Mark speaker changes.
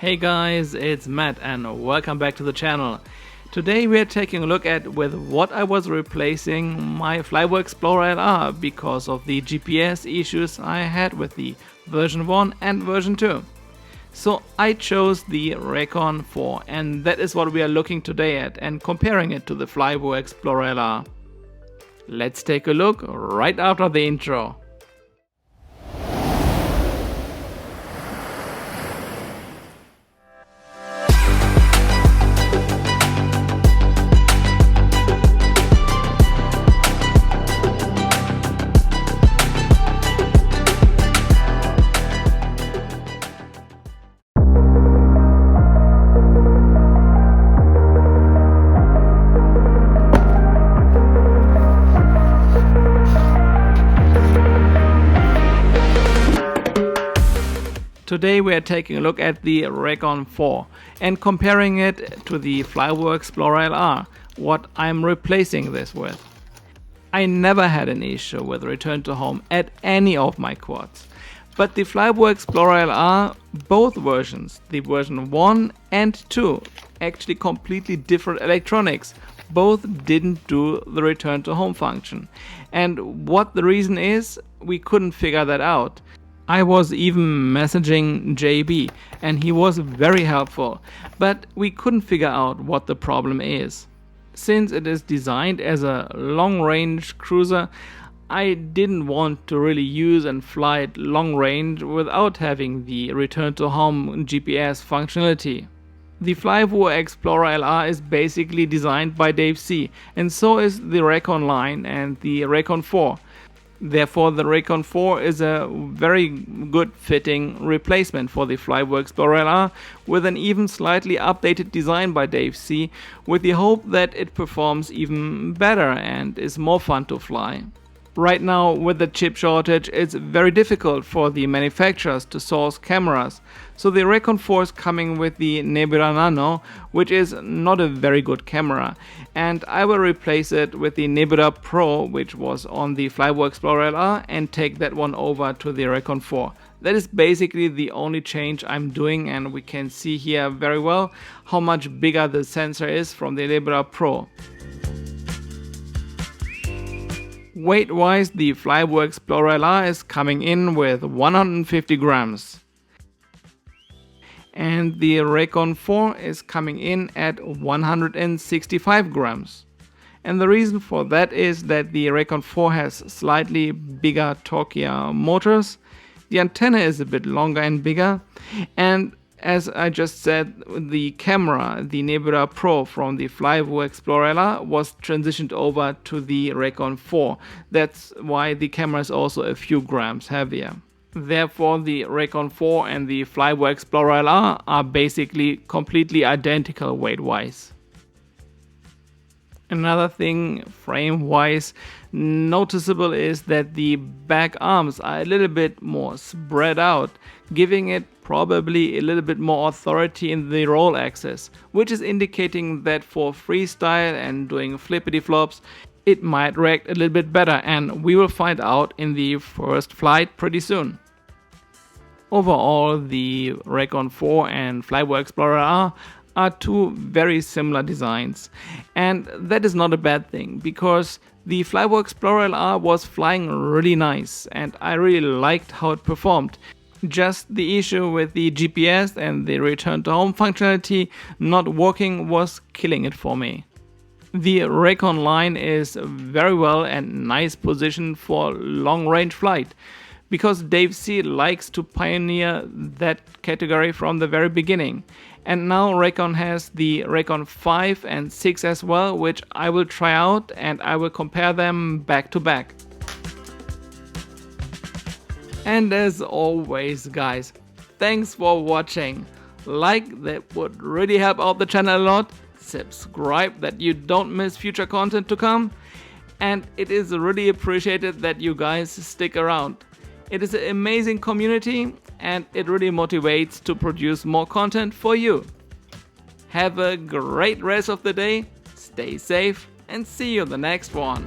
Speaker 1: Hey guys, it's Matt and welcome back to the channel. Today we are taking a look at with what I was replacing my Flywoo Explorer LR because of the GPS issues I had with the version 1 and version 2. So I chose the Rekon 4 and that is what we are looking today at and comparing it to the Flywoo Explorer LR. Let's take a look right after the intro. Today we are taking a look at the Rekon 4 and comparing it to the Flywoo Explorer LR, what I'm replacing this with. I never had an issue with return to home at any of my quads, but the Flywoo Explorer LR, both versions, the version 1 and 2, actually completely different electronics, both didn't do the return to home function. And what the reason is, we couldn't figure that out. I was even messaging JB and he was very helpful, but we couldn't figure out what the problem is. Since it is designed as a long-range cruiser, I didn't want to really use and fly it long range without having the return to home GPS functionality. The Flywoo Explorer LR is basically designed by Dave C, and so is the Rekon line and the Rekon 4. Therefore, the Rekon 4 is a very good fitting replacement for the Flywoo Explorer LR with an even slightly updated design by Dave C, with the hope that it performs even better and is more fun to fly. Right now, with the chip shortage, it's very difficult for the manufacturers to source cameras, so the Rekon 4 is coming with the Nebula Nano, which is not a very good camera, and I will replace it with the Nebula Pro, which was on the Flywoo Explorer LR, and take that one over to the Rekon 4. That is basically the only change I'm doing, and we can see here very well how much bigger the sensor is from the Nebula Pro. Weight-wise, the Flywoo Explorer LR is coming in with 150 grams. And the Rekon 4 is coming in at 165 grams. And the reason for that is that the Rekon 4 has slightly bigger, torquier motors. The antenna is a bit longer and bigger. And as I just said, the camera, the Nebula Pro from the Flywoo Explorer LR, was transitioned over to the Rekon 4. That's why the camera is also a few grams heavier. Therefore, the Rekon 4 and the Flywoo Explorer LR are basically completely identical weight-wise. Another thing frame-wise noticeable is that the back arms are a little bit more spread out, giving it probably a little bit more authority in the roll axis, which is indicating that for freestyle and doing flippity flops, it might react a little bit better, and we will find out in the first flight pretty soon. Overall, the Rekon 4 and Flywoo Explorer LR are two very similar designs, and that is not a bad thing because the Flywoo Explorer LR was flying really nice and I really liked how it performed. Just the issue with the GPS and the return to home functionality not working was killing it for me. The Rekon line is very well and nice position for long range flight because Dave C likes to pioneer that category from the very beginning. And now Rekon has the Rekon 5 and 6 as well, which I will try out and I will compare them back to back. And as always guys, thanks for watching. Like, that would really help out the channel a lot. Subscribe that you don't miss future content to come. And it is really appreciated that you guys stick around. It is an amazing community and it really motivates to produce more content for you. Have a great rest of the day, stay safe and see you in the next one.